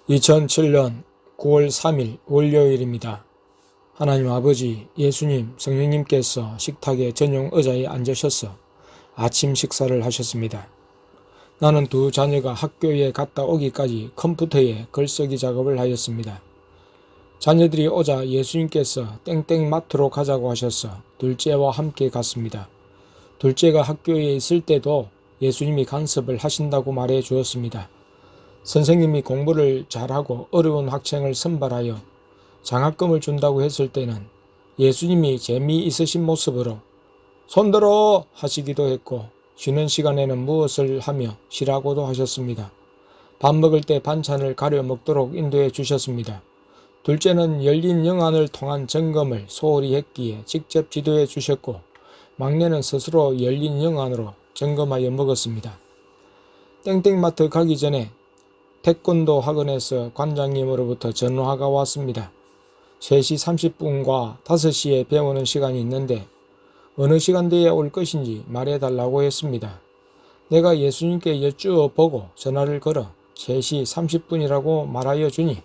2007년 9월 3일 월요일입니다. 하나님 아버지, 예수님, 성령님께서 식탁의 전용 의자에 앉으셔서 아침 식사를 하셨습니다. 나는 두 자녀가 학교에 갔다 오기까지 컴퓨터에 글쓰기 작업을 하였습니다. 자녀들이 오자 예수님께서 땡땡마트로 가자고 하셔서 둘째와 함께 갔습니다. 둘째가 학교에 있을 때도 예수님이 간섭을 하신다고 말해 주었습니다. 선생님이 공부를 잘하고 어려운 학생을 선발하여 장학금을 준다고 했을 때는 예수님이 재미있으신 모습으로 손들어 하시기도 했고, 쉬는 시간에는 무엇을 하며 쉬라고도 하셨습니다. 밥 먹을 때 반찬을 가려 먹도록 인도해 주셨습니다. 둘째는 열린 영안을 통한 점검을 소홀히 했기에 직접 지도해 주셨고, 막내는 스스로 열린 영안으로 점검하여 먹었습니다. 땡땡마트 가기 전에 태권도 학원에서 관장님으로부터 전화가 왔습니다. 3시 30분과 5시에 배우는 시간이 있는데 어느 시간대에 올 것인지 말해달라고 했습니다. 내가 예수님께 여쭈어보고 전화를 걸어 3시 30분이라고 말하여 주니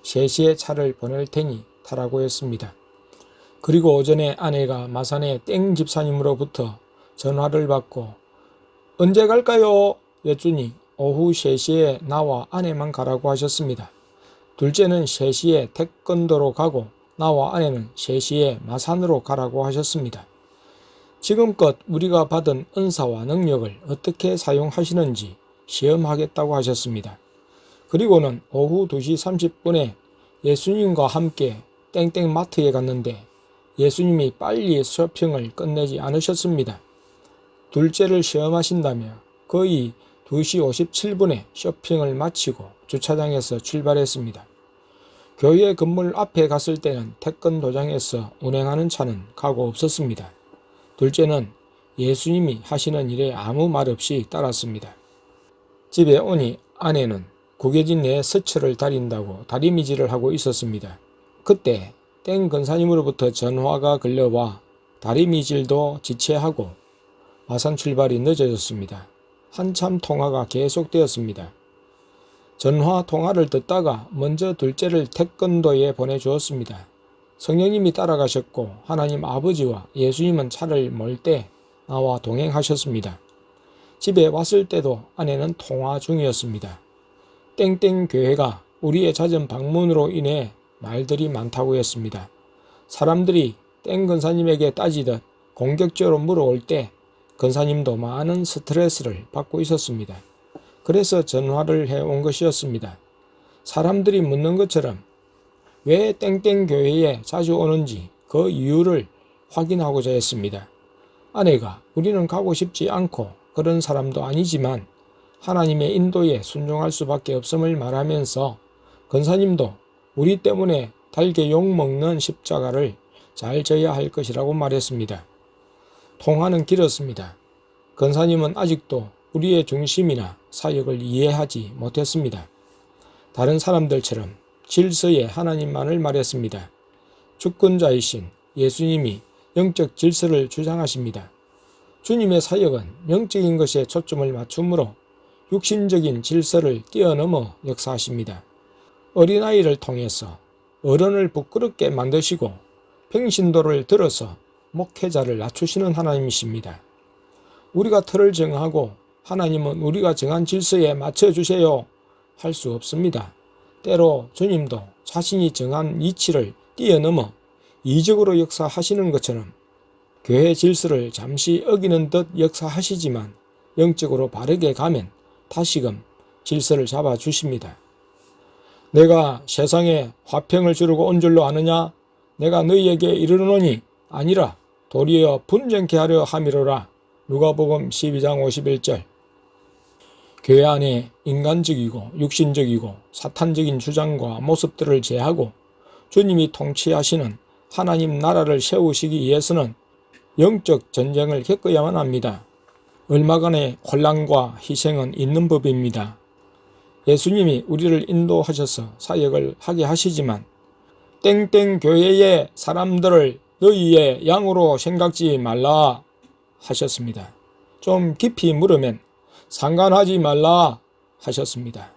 3시에 차를 보낼 테니 타라고 했습니다. 그리고 오전에 아내가 마산의 땡 집사님으로부터 전화를 받고 언제 갈까요? 여쭈니 오후 3시에 나와 아내만 가라고 하셨습니다. 둘째는 3시에 태권도로 가고 나와 아내는 3시에 마산으로 가라고 하셨습니다. 지금껏 우리가 받은 은사와 능력을 어떻게 사용하시는지 시험하겠다고 하셨습니다. 그리고는 오후 2시 30분에 예수님과 함께 땡땡마트에 갔는데 예수님이 빨리 쇼핑을 끝내지 않으셨습니다. 둘째를 시험하신다며 거의 2시 57분에 쇼핑을 마치고 주차장에서 출발했습니다. 교회 건물 앞에 갔을 때는 태권도장에서 운행하는 차는 가고 없었습니다. 둘째는 예수님이 하시는 일에 아무 말 없이 따랐습니다. 집에 오니 아내는 구겨진 내 스처를 다린다고 다리미질을 하고 있었습니다. 그때 땡 권사님으로부터 전화가 걸려와 다리미질도 지체하고 마산 출발이 늦어졌습니다. 한참 통화가 계속되었습니다. 전화 통화를 듣다가 먼저 둘째를 태권도에 보내주었습니다. 성령님이 따라가셨고 하나님 아버지와 예수님은 차를 몰 때 나와 동행하셨습니다. 집에 왔을 때도 아내는 통화 중이었습니다. 땡땡 교회가 우리의 잦은 방문으로 인해 말들이 많다고 했습니다. 사람들이 땡 권사님에게 따지듯 공격적으로 물어올 때 권사님도 많은 스트레스를 받고 있었습니다. 그래서 전화를 해온 것이었습니다. 사람들이 묻는 것처럼 왜 땡땡 교회에 자주 오는지 그 이유를 확인하고자 했습니다. 아내가 우리는 가고 싶지 않고 그런 사람도 아니지만 하나님의 인도에 순종할 수밖에 없음을 말하면서 권사님도 우리 때문에 달게 욕먹는 십자가를 잘 져야 할 것이라고 말했습니다. 통화는 길었습니다. 권사님은 아직도 우리의 중심이나 사역을 이해하지 못했습니다. 다른 사람들처럼 질서의 하나님만을 말했습니다. 주권자이신 예수님이 영적 질서를 주장하십니다. 주님의 사역은 영적인 것에 초점을 맞추므로 육신적인 질서를 뛰어넘어 역사하십니다. 어린아이를 통해서 어른을 부끄럽게 만드시고 평신도를 들어서 목회자를 낮추시는 하나님이십니다. 우리가 틀을 정하고 하나님은 우리가 정한 질서에 맞춰주세요 할 수 없습니다. 때로 주님도 자신이 정한 이치를 뛰어넘어 이적으로 역사하시는 것처럼 교회 질서를 잠시 어기는 듯 역사하시지만 영적으로 바르게 가면 다시금 질서를 잡아주십니다. 내가 세상에 화평을 주려고 온 줄로 아느냐? 내가 너희에게 이르노니 아니라 도리어 분쟁케 하려 함이로라. 누가복음 12장 51절. 교회 안에 인간적이고 육신적이고 사탄적인 주장과 모습들을 제하고 주님이 통치하시는 하나님 나라를 세우시기 위해서는 영적 전쟁을 겪어야만 합니다. 얼마간의 혼란과 희생은 있는 법입니다. 예수님이 우리를 인도하셔서 사역을 하게 하시지만 땡땡 교회의 사람들을 너희의 양으로 생각지 말라 하셨습니다. 좀 깊이 물으면 상관하지 말라 하셨습니다.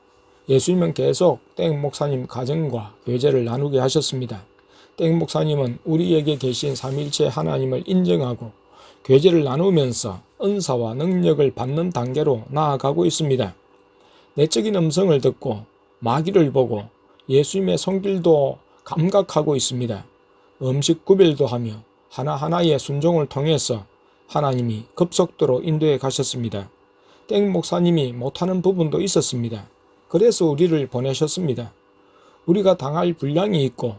예수님은 계속 땡 목사님 가정과 교제를 나누게 하셨습니다. 땡 목사님은 우리에게 계신 삼위일체 하나님을 인정하고 교제를 나누면서 은사와 능력을 받는 단계로 나아가고 있습니다. 내적인 음성을 듣고 마귀를 보고 예수님의 손길도 감각하고 있습니다. 음식 구별도 하며 하나하나의 순종을 통해서 하나님이 급속도로 인도해 가셨습니다. 땡 목사님이 못하는 부분도 있었습니다. 그래서 우리를 보내셨습니다. 우리가 당할 분량이 있고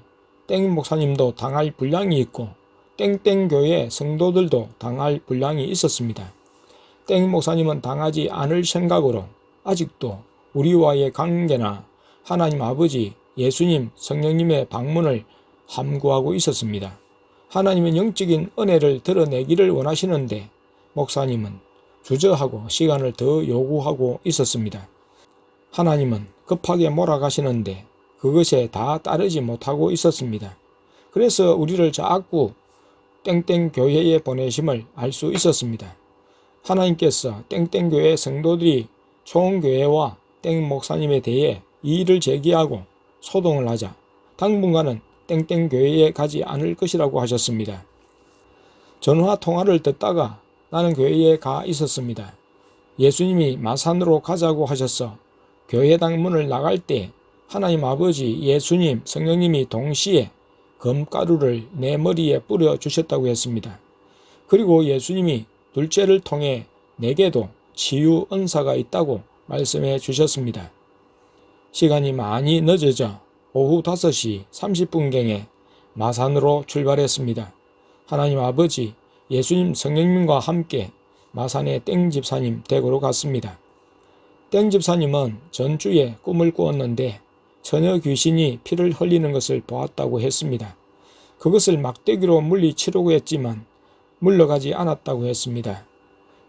땡 목사님도 당할 분량이 있고 땡땡 교회 성도들도 당할 분량이 있었습니다. 땡 목사님은 당하지 않을 생각으로 아직도 우리와의 관계나 하나님 아버지, 예수님, 성령님의 방문을 함구하고 있었습니다. 하나님은 영적인 은혜를 드러내기를 원하시는데 목사님은 주저하고 시간을 더 요구하고 있었습니다. 하나님은 급하게 몰아가시는데 그것에 다 따르지 못하고 있었습니다. 그래서 우리를 자꾸 땡땡 교회에 보내심을 알 수 있었습니다. 하나님께서 땡땡 교회 성도들이 총교회와 땡 목사님에 대해 이의를 제기하고 소동을 하자 당분간은 땡땡 교회에 가지 않을 것이라고 하셨습니다. 전화 통화를 듣다가 나는 교회에 가 있었습니다. 예수님이 마산으로 가자고 하셔서 교회당 문을 나갈 때 하나님 아버지, 예수님, 성령님이 동시에 금가루를 내 머리에 뿌려 주셨다고 했습니다. 그리고 예수님이 둘째를 통해 내게도 치유 은사가 있다고 말씀해 주셨습니다. 시간이 많이 늦어져 오후 5시 30분경에 마산으로 출발했습니다. 하나님 아버지, 예수님, 성령님과 함께 마산의 땡 집사님 댁으로 갔습니다. 땡 집사님은 전주에 꿈을 꾸었는데 처녀 귀신이 피를 흘리는 것을 보았다고 했습니다. 그것을 막대기로 물리치려고 했지만 물러가지 않았다고 했습니다.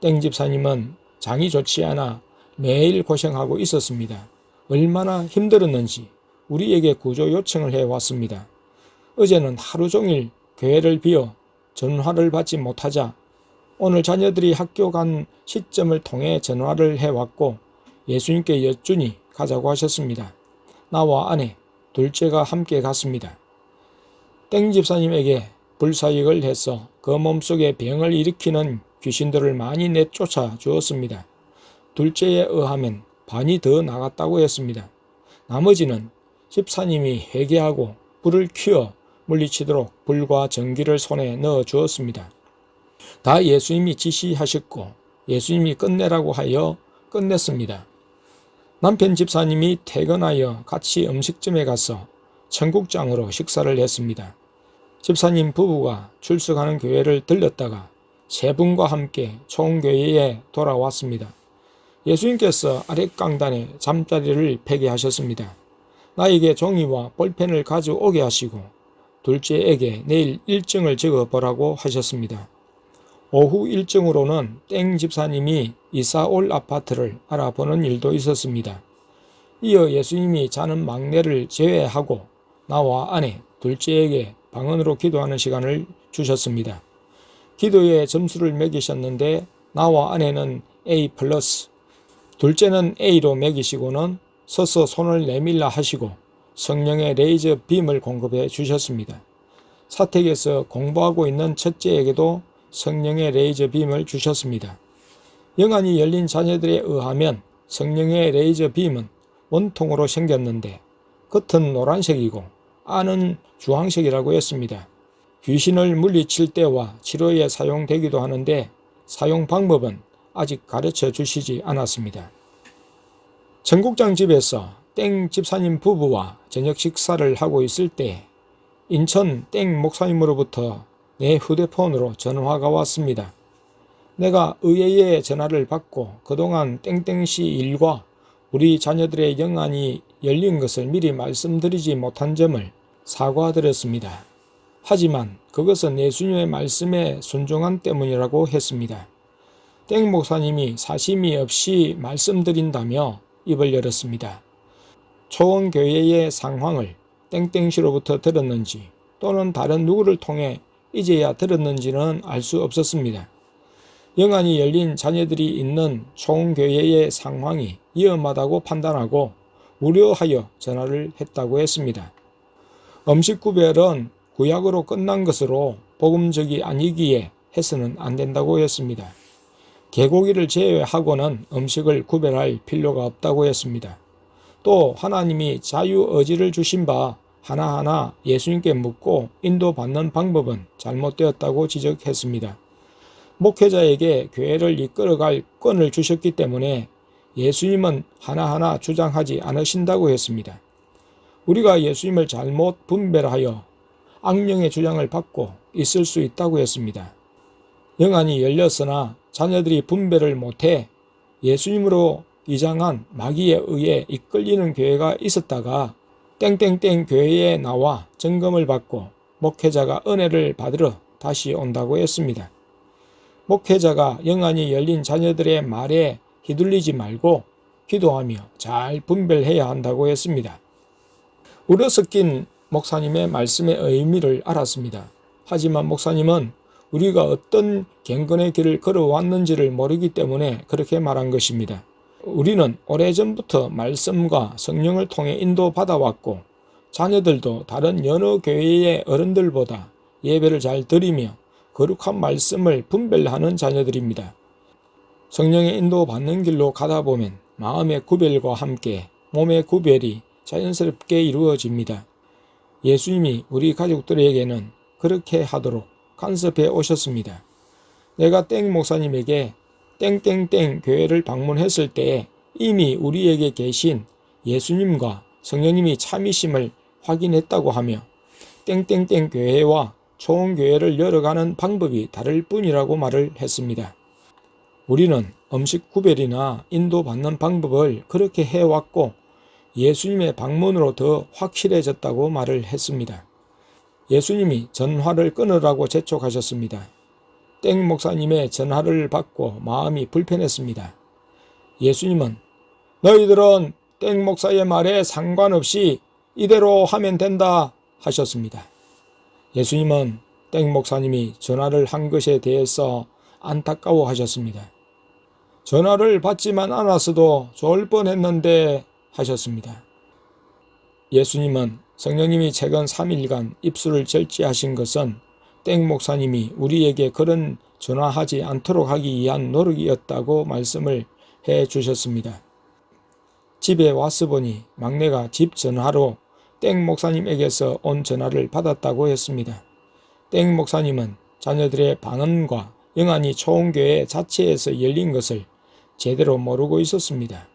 땡 집사님은 장이 좋지 않아 매일 고생하고 있었습니다. 얼마나 힘들었는지 우리에게 구조 요청을 해왔습니다. 어제는 하루 종일 교회를 비워 전화를 받지 못하자 오늘 자녀들이 학교 간 시점을 통해 전화를 해왔고 예수님께 여쭈니 가자고 하셨습니다. 나와 아내, 둘째가 함께 갔습니다. 땡 집사님에게 불사역을 해서 그 몸속에 병을 일으키는 귀신들을 많이 내쫓아 주었습니다. 둘째에 의하면 반이 더 나갔다고 했습니다. 나머지는 집사님이 회개하고 불을 켜어 물리치도록 불과 전기를 손에 넣어 주었습니다. 다 예수님이 지시하셨고 예수님이 끝내라고 하여 끝냈습니다. 남편 집사님이 퇴근하여 같이 음식점에 가서 청국장으로 식사를 했습니다. 집사님 부부가 출석하는 교회를 들렀다가 세 분과 함께 총교회에 돌아왔습니다. 예수님께서 아랫강단에 잠자리를 펴게 하셨습니다. 나에게 종이와 볼펜을 가져오게 하시고 둘째에게 내일 일정을 적어보라고 하셨습니다. 오후 일정으로는 땡 집사님이 이사 올 아파트를 알아보는 일도 있었습니다. 이어 예수님이 자는 막내를 제외하고 나와 아내, 둘째에게 방언으로 기도하는 시간을 주셨습니다. 기도에 점수를 매기셨는데 나와 아내는 A+, 둘째는 A로 매기시고는 서서 손을 내밀라 하시고 성령의 레이저 빔을 공급해 주셨습니다. 사택에서 공부하고 있는 첫째에게도 성령의 레이저 빔을 주셨습니다. 영안이 열린 자녀들에 의하면 성령의 레이저 빔은 원통으로 생겼는데 겉은 노란색이고 안은 주황색이라고 했습니다. 귀신을 물리칠 때와 치료에 사용되기도 하는데 사용 방법은 아직 가르쳐 주시지 않았습니다. 청국장 집에서 땡 집사님 부부와 저녁 식사를 하고 있을 때 인천 땡 목사님으로부터 내 휴대폰으로 전화가 왔습니다. 내가 의회의 전화를 받고 그동안 땡땡씨 일과 우리 자녀들의 영안이 열린 것을 미리 말씀드리지 못한 점을 사과드렸습니다. 하지만 그것은 예수님의 말씀에 순종한 때문이라고 했습니다. 땡 목사님이 사심이 없이 말씀드린다며 입을 열었습니다. 초원교회의 상황을 땡땡씨로부터 들었는지 또는 다른 누구를 통해 이제야 들었는지는 알 수 없었습니다. 영안이 열린 자녀들이 있는 초원교회의 상황이 위험하다고 판단하고 우려하여 전화를 했다고 했습니다. 음식 구별은 구약으로 끝난 것으로 복음적이 아니기에 해서는 안 된다고 했습니다. 개고기를 제외하고는 음식을 구별할 필요가 없다고 했습니다. 또 하나님이 자유의지를 주신 바 하나하나 예수님께 묻고 인도받는 방법은 잘못되었다고 지적했습니다. 목회자에게 교회를 이끌어갈 권을 주셨기 때문에 예수님은 하나하나 주장하지 않으신다고 했습니다. 우리가 예수님을 잘못 분별하여 악령의 주장을 받고 있을 수 있다고 했습니다. 영안이 열렸으나 자녀들이 분별을 못해 예수님으로 이장한 마귀에 의해 이끌리는 교회가 있었다가 땡땡땡 교회에 나와 점검을 받고 목회자가 은혜를 받으러 다시 온다고 했습니다. 목회자가 영안이 열린 자녀들의 말에 휘둘리지 말고 기도하며 잘 분별해야 한다고 했습니다. 우려 섞인 목사님의 말씀의 의미를 알았습니다. 하지만 목사님은 우리가 어떤 경건의 길을 걸어왔는지를 모르기 때문에 그렇게 말한 것입니다. 우리는 오래전부터 말씀과 성령을 통해 인도받아왔고 자녀들도 다른 여러 교회의 어른들보다 예배를 잘 드리며 거룩한 말씀을 분별하는 자녀들입니다. 성령의 인도받는 길로 가다 보면 마음의 구별과 함께 몸의 구별이 자연스럽게 이루어집니다. 예수님이 우리 가족들에게는 그렇게 하도록 간섭해 오셨습니다. 내가 땡 목사님에게 땡땡땡 교회를 방문했을 때에 이미 우리에게 계신 예수님과 성령님이 참이심을 확인했다고 하며 땡땡땡 교회와 초원교회를 열어가는 방법이 다를 뿐이라고 말을 했습니다. 우리는 음식 구별이나 인도받는 방법을 그렇게 해왔고 예수님의 방문으로 더 확실해졌다고 말을 했습니다. 예수님이 전화를 끊으라고 재촉하셨습니다. 땡 목사님의 전화를 받고 마음이 불편했습니다. 예수님은 너희들은 땡 목사의 말에 상관없이 이대로 하면 된다 하셨습니다. 예수님은 땡 목사님이 전화를 한 것에 대해서 안타까워 하셨습니다. 전화를 받지만 않았어도 좋을 뻔했는데 하셨습니다. 예수님은 성령님이 최근 3일간 입술을 절제하신 것은 땡 목사님이 우리에게 그런 전화하지 않도록 하기 위한 노력이었다고 말씀을 해 주셨습니다. 집에 와서 보니 막내가 집 전화로 땡 목사님에게서 온 전화를 받았다고 했습니다. 땡 목사님은 자녀들의 방언과 영안이 초원교회 자체에서 열린 것을 제대로 모르고 있었습니다.